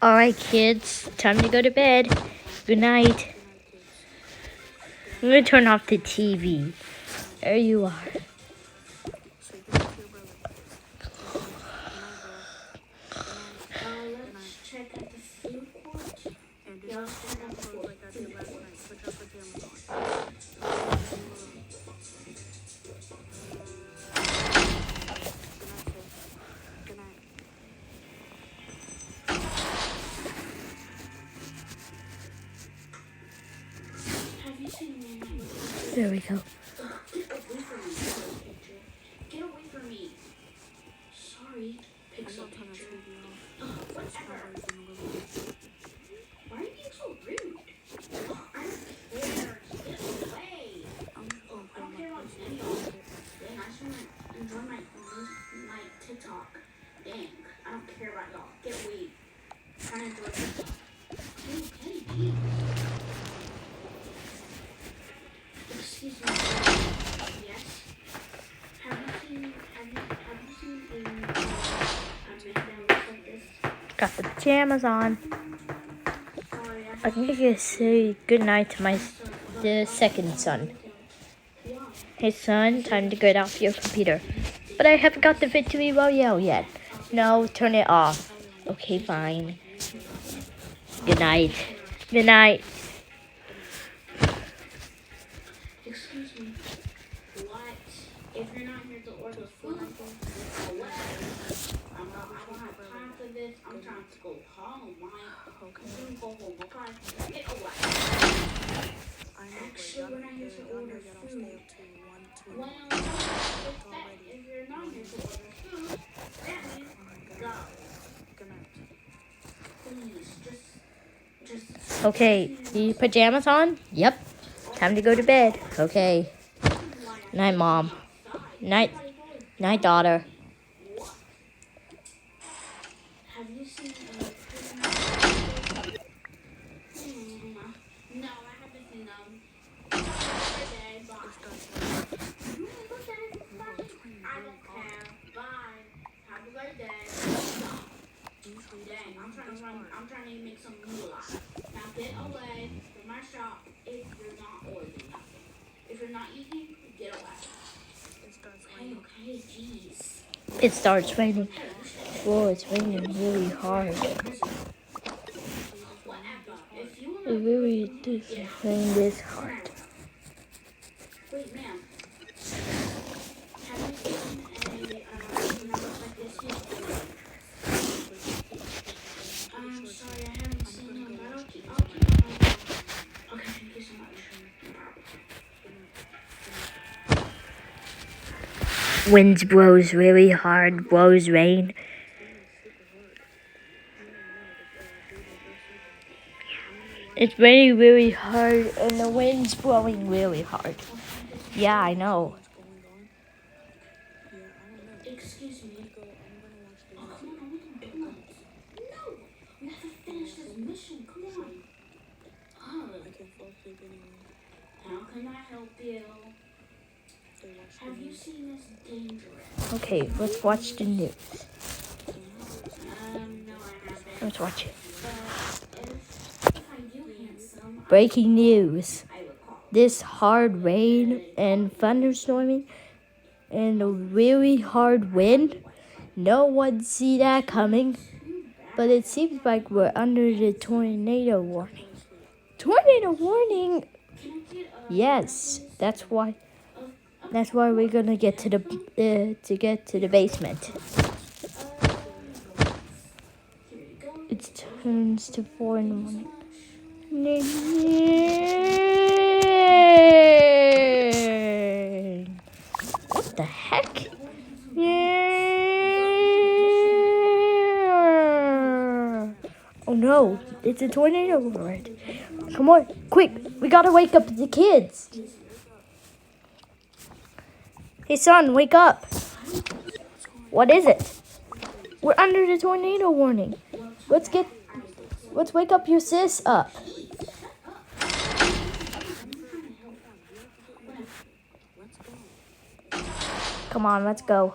Alright, kids, time to go to bed. Good night. I'm gonna turn off the TV. There you are. Let's check out the food court. Yeah, let's check out the food court. Have you seen me? There we go. Get away from me. Sorry, pixel picture. Whatever. Why are you being so rude? I don't care. Get away. I don't care about any of it. Dang, I should enjoy my TikTok. Dang, I don't care about y'all. Get away. I'm trying to enjoy TikTok. Okay, geez. Excuse me. Yes. Have you seen a man that looks like this? Got the pajamas on. Sorry, I think I can say goodnight to the second son. Hey son, time to get off your computer. But I haven't got the victory royale yet. No, turn it off. Okay, fine. Good night. Good night. Excuse me. What? If you're not here to order food, away. I don't have time for this. I'm trying to go home. I'm going to go home. Okay? Get away. Actually, we're not here to order food. Well, if you're not here to order food, that means go. Please, just. Okay, your pajamas on? Yep. Time to go to bed. Okay. Night, Mom. Night, daughter. Have you seen No, I haven't seen them. Birthday, bye. I don't care. Bye. Happy birthday. Dang, I'm trying to make some moolah. Now get away from my shop if you're not ordering nothing. If you're not eating, get away. Okay, jeez. It starts raining. Whoa, it's raining really hard. It really doesn't rain this hard. Wait, ma'am. Have you seen a mouse like this yet? I'm sorry, I haven't seen them, but I'll keep Okay, thank you so much. Winds blows really hard, blows rain. It's raining really hard and the wind's blowing really hard. Yeah, I know. Excuse me. Oh, come on. No! We have to finish this mission. Come on. Oh. How can I help you? Have you seen this dangerous? Okay, let's watch the news. No, I haven't. Let's watch it. If I do handsome, Breaking news. I will call. This hard rain and thunderstorming and a really hard wind. No one see that coming. But it seems like we're under the tornado warning. Tornado warning? Yes, that's why we're gonna get to the basement. It turns to 4 in the morning. What the heck? Oh no, it's a tornado alert. Come on, quick, we gotta wake up the kids. Hey son, wake up. What is it? We're under the tornado warning. Let's wake up your sis up. Come on, let's go.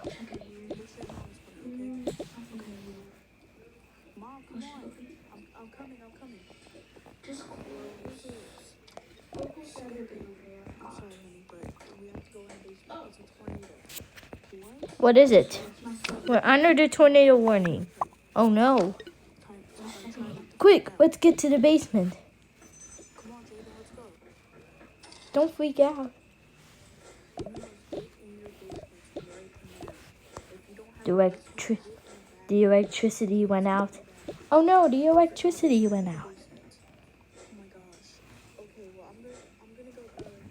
Mom, come on. I'm coming. Just close. I'm sorry, honey, but we have to go in the basement. It's a tornado. What? What is it? That's my son. We're under the tornado warning. Oh no. Try not to Quick, freak out. let's get to the basement. Come on, Jada, let's go. Don't freak out. You know, look in your basement right now. If you don't have The, a basement, electri- get in that the electricity went out. Oh no, the electricity went out. basement. Oh my gosh. Okay, well I'm gonna go.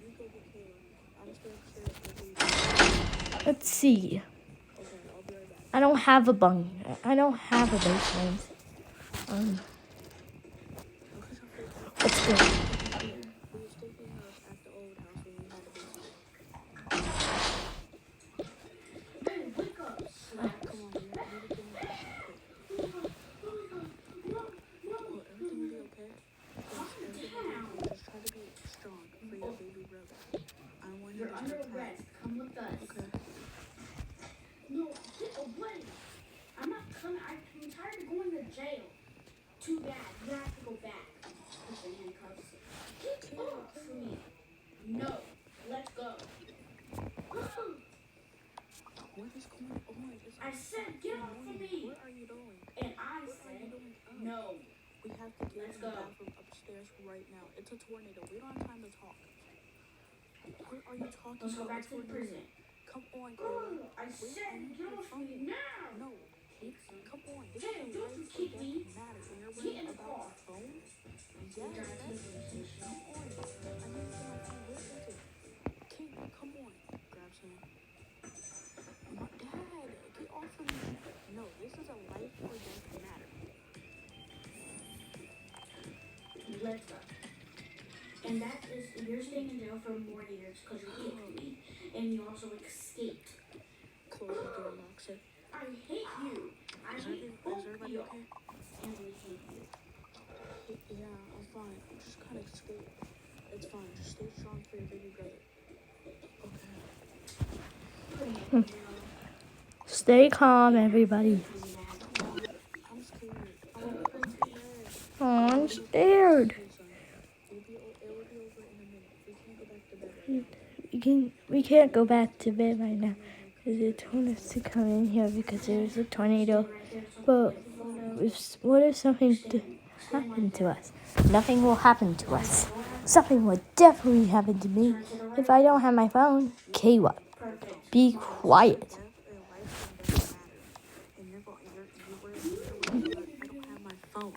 You go get Kayla. I'm just gonna stay up with you. Let's see. Okay, I'll be right back. I don't have a basement. Let's go. We were sleeping at the old house when we had a basement. Babe, wake up. Come on, we need to get in the basement quick. Will everything be okay? Yes, everything will be okay. Just try to be strong for your baby brother. I want you You're to under stay tight. arrest. Come with us. Okay. No, get away. I'm not coming. I'm tired of going to jail. Too bad. You have to go back. Put the handcuffs. Get off me. No. Let's go. What is going on? I said get off of me. Where are you going? And I What are you said doing? Oh, no. we have to get Let's in the go. bathroom upstairs right now. It's a tornado. We don't have time to talk. What are you talking Let's go about? back to the prison. Come on, Kayla. I said get off me now. No. Come on. This Jay, is don't you life kick or me. death matters. And you're Get worrying in the about car. your phone? Yes, Drive to the that's police station. come on. I need to get my phone. Where is it? Kayla, come on. Grabs him. Dad, get off of me. No, this is a life or death matter. Let's go. And that is, you're staying in jail for more years because you kicked me. And you also escaped. Close the door, locks it. I hate you. I hate both of everybody you. okay? And we hate you. Yeah, I'm fine. I'm just kind of scared. It's fine. Just stay strong for your baby brother. Okay. Stay calm, everybody. I'm scared. I want to go to bed. Oh, I'm scared. Hey, son. It will be over in a minute. We can't go back to bed right now. We can't go back to bed right now because they told us to come in here because there's a tornado. But what if something happened to us? Nothing will happen to us. Something will definitely happen to me if I don't have my phone. Kayla, be quiet. I don't have my phone.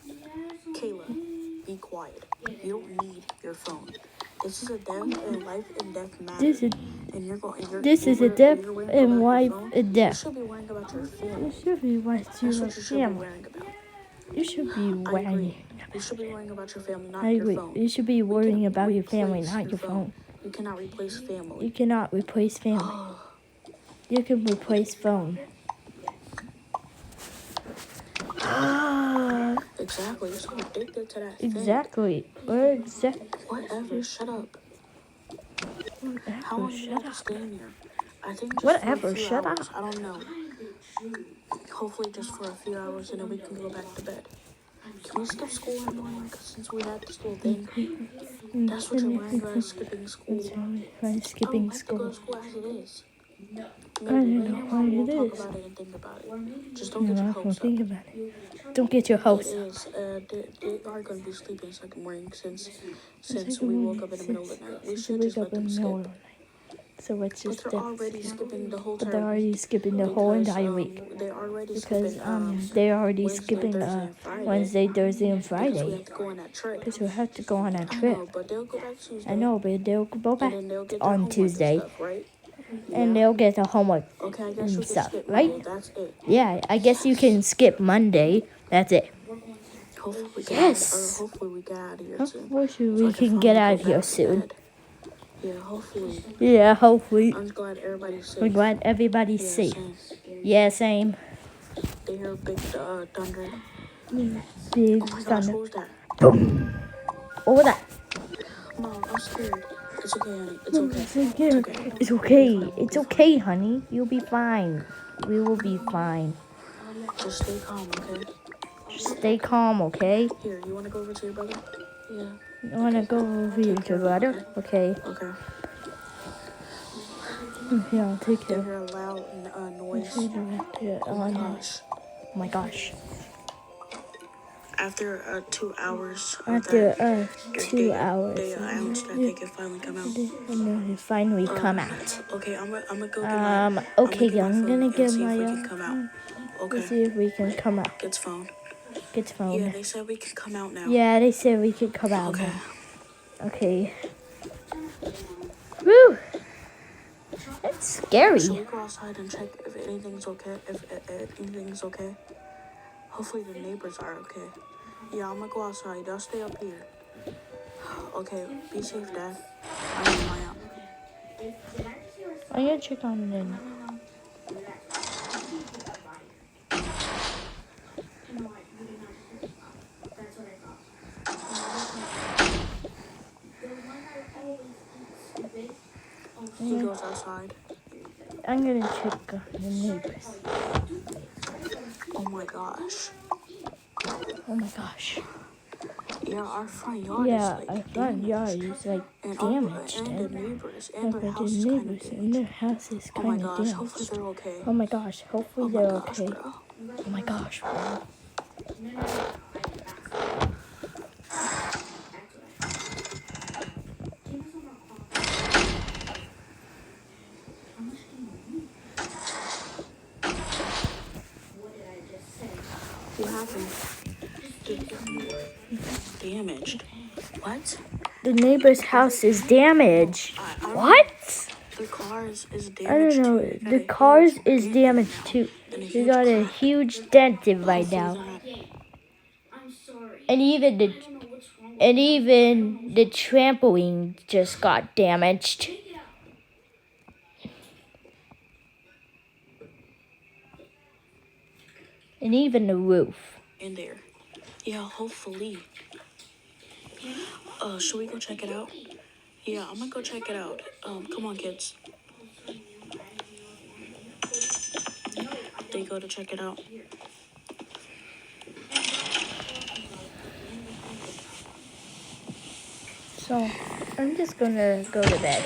Kayla, be quiet. You don't need your phone. This is a life and death matter. This is a death and life and You death. should be worrying about your You family. should be worrying That's about what your you should be family. worrying about. You should be I worrying. agree. You should be worrying about your family, not I your agree. phone. You should be worrying about your family, replace not your phone. You cannot replace family. You cannot replace family. You can replace phone. Exactly. You're so addicted to that thing. Exactly. Whatever. Shut up. How long do you have to stay in here? I think just Whatever, for a few shut hours. up. I don't know. Hopefully just for a few hours and then we can go back to bed. Can we skip school in the morning? Since we had this little thing. That's what you're worrying about, skipping school. Skipping I have to go school. to school as it is. No. Maybe I me don't know and why Mom will it talk is. about it and think about it. Just don't No, get your I hopes don't up. think about it. Don't get your hopes It up. is. They are going to be sleeping second morning since we woke up in the middle of the night. We should just let them skip. So let's But just they're already skipping the whole But time. they're already skipping the whole entire week. They're already Because skipping they're already Wednesday, skipping Thursday, and Friday. Wednesday, Thursday, and Because we Friday. have to go on that trip. Because we have to go on a I trip. know, but they'll go back Tuesday. I know, but they'll go back And then they'll get their on homework Tuesday. and stuff, right? And they'll get the homework Okay, I guess we and can stuff, skip right? Monday. That's it. Yeah, I guess you can skip Monday. That's it. Hopefully we Yes. hopefully we get out of here soon. Hopefully So I we can get finally out go of here back to soon. bed. Yeah, hopefully. Yeah, hopefully. I'm just glad everybody's safe. We're glad everybody's Yeah, safe. same. Yeah, same. They hear big thunder. Big Oh my gosh, thunder. what was that? Boom. What was that? Mom, I'm scared. It's okay, honey. It's okay. It's okay. It's okay, honey. You'll be fine. We will be fine. Just stay calm, okay? Just stay calm, okay? Here, you want to go over to your brother? Yeah. You wanna go over Take your care of him, brother? Okay. Okay. Yeah, I'll take They care. hear a loud noise. Oh Oh my gosh. my gosh. After 2 hours of After that, 2 hours, they announced that they could finally come out. and then they finally come out. Okay, I'm gonna go get my. Okay, I'm I'm gonna gonna get get see my if we can come out. Okay. let's see if we can come out. Gets phone. Get phone. Yeah, they said we can come out now. Yeah, they said we could come out Okay. now. Okay. Woo! That's scary. Should we go outside and check if anything's okay? If anything's okay? Hopefully the neighbors are okay. Yeah, I'm gonna go outside. I'll stay up here. Okay, be safe, Dad. I am. I'm gonna check on them. He goes outside. I'm gonna check on the neighbors. Oh my gosh. Oh my gosh. Yeah, our front yard Yeah, is our like front yard is like and damaged, and the neighbors and the their house is kind of neighbors damaged. and their house is Oh my kind of gosh, damaged. hopefully they're okay. Oh my gosh, hopefully Oh my they're gosh, okay. bro. Oh my gosh, bro. What happened? Damaged. What? The neighbor's house is damaged. What? The car is damaged. I don't know. too. The cars is damaged too. We got a huge dent in right now. I'm sorry. And even I don't know what's wrong with the trampoline just got damaged. Take it out. And even the roof. In there. Yeah, hopefully. Should we go check it out? Yeah, I'm gonna go check it out. Come on, kids. They go to check it out. So, I'm just gonna go to bed.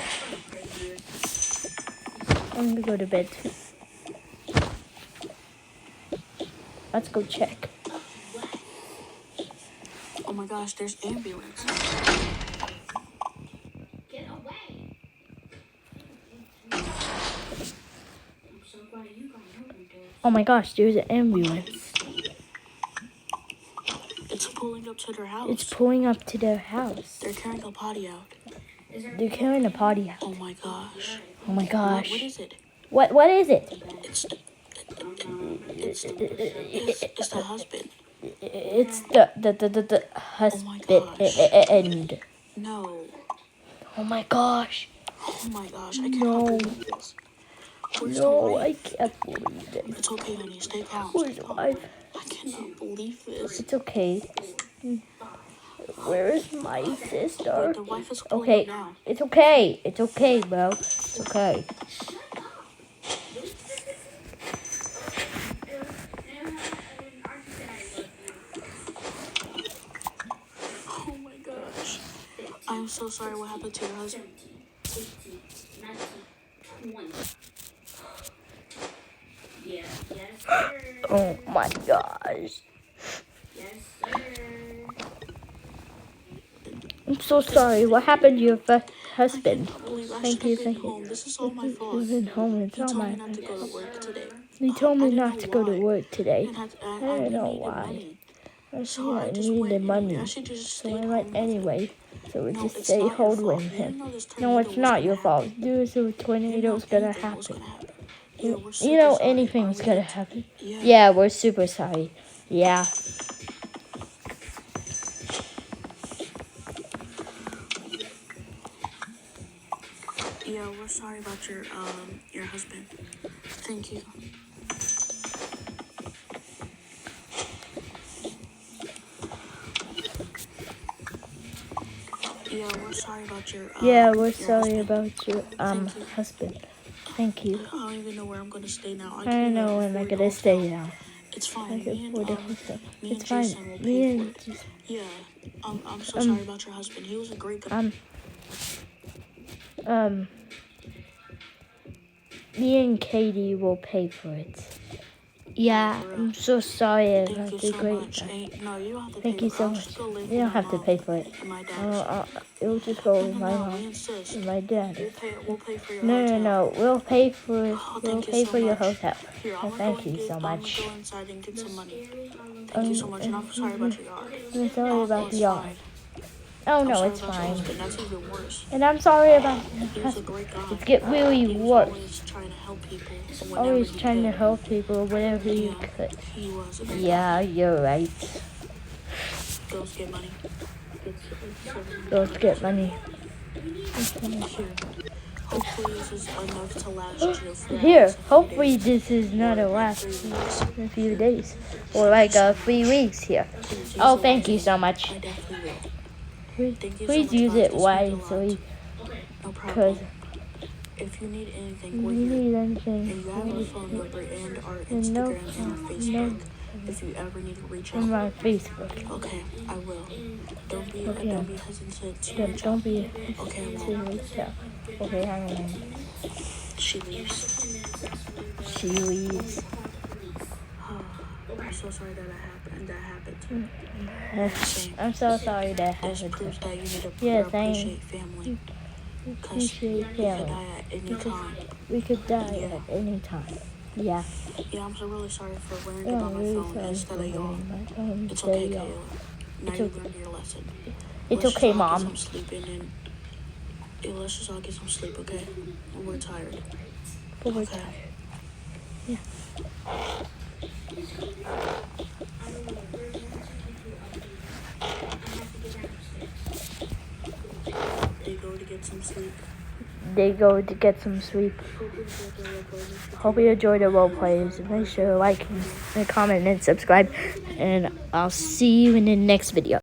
I'm gonna go to bed too. Let's go check. Oh my gosh, there's ambulance. Get away. I'm so glad you got moving, boy. Oh my gosh, there's an ambulance. It's pulling up to their house. It's pulling up to their house. They're carrying a potty out. They're carrying a potty out. Oh my gosh. Oh my gosh. What is it? What is it? It's the husband. It's the husband. No. Oh my gosh. Oh my gosh, I cannot believe this. Where's the No, wife? I can't believe it. It's okay, honey. Stay calm. Where's Stay the calm. wife? I cannot believe this. It's okay. Where is my sister? The wife is pulling Okay, up now. it's okay. It's okay, bro. It's okay. Oh my gosh. I'm so sorry what happened to your husband. 15, 19, 20. Yeah, yes, sir. Oh my gosh. Yes, sir. I'm so sorry. What happened to your husband? I Thank should you, have been thank you. home. This is all my fault. He's been home. It's He all told my me not to go to work today. He told me I didn't not know to go to why. work today. And I don't know needed why. money. I So I think I just needed went. money. I should just So stay I went home. anyway. So we No, just it's stay not your hold fault. with You didn't him. know this No, tornado it's was not gonna your fault. happen. There's a You didn't tornado's know gonna anything was happen. gonna happen. Yeah, we're You super know sorry. anything's Are we gonna not? happen. Yeah. Yeah, we're super sorry. Yeah. Yeah, we're sorry about your husband. Thank you. Yeah, we're sorry about your Yeah, we're your sorry husband. about your Thank you. husband. Thank you. I don't even know where I'm gonna stay now. I don't know when I'm gonna stay now. It's fine. I can Me afford the and hotel. me It's and fine. Jason will Me pay for and it. Yeah. I'm so sorry about your husband. He was a great guy. Me and Katie will pay for it. Yeah, For real. I'm so sorry Thank about you the so great much. guy. No, you don't have to Thank pay you for it. so I'll much. just go live You with don't my have to mom pay for it. and my dad. It'll just go with my No, mom we insist. and my dad. We'll pay for your No, hotel. no, we'll pay for Oh, we'll thank you pay so for your much. hotel. Here, Well, thank you so I'm gonna much. go inside and get some money. Thank you so much, and I'm sorry about your yard. I'm sorry about it's the yard. fine. Oh I'm no, sorry it's about your fine. husband. That's even worse. And I'm sorry about your He was a husband. great guy. It's get really He was worse. always trying to help people whenever Always he trying to could. help people whenever he Yeah, could. he was a great Yeah, guy. you're right. Girls get money. Let's get money. Here. Hopefully this is enough to last you for Here, a few hopefully days. this is not Or a last 3 weeks. a few days. Or like 3 weeks here. Please use Oh, it thank you wisely. so much. I definitely will. Thank you Please so much, use guys. it This means a lot. wisely. No Because problem. If you need anything, if we're you here. need And anything, you have our phone number and our and no, Instagram and our Facebook. If you ever need to reach on out. my Facebook. Okay, I will. Don't be Okay. hesitant to reach Don't out. be Okay, I to won't. reach out. Okay, I won't. She leaves. She leaves. I'm so sorry that happened to me. Same. I'm so sorry that This happened to proves that her. you need to Yeah, appreciate family. Because Appreciate you could family. die at any time. We could die Yeah. at any time. Yeah. Yeah, I'm so really sorry for wearing Yeah, it on I'm my really phone sorry instead for of y'all. wearing my phone It's instead okay, of y'all. Kayla. Now It's you okay. learned your lesson. It's Let's okay, just all get Mom. some sleep in and let's just all get some sleep, okay? We're tired. But we're Okay. tired. Yeah. They go to get some sleep. They go to get some sleep. Hope you enjoyed the role plays. Make sure to like and comment and subscribe. And I'll see you in the next video.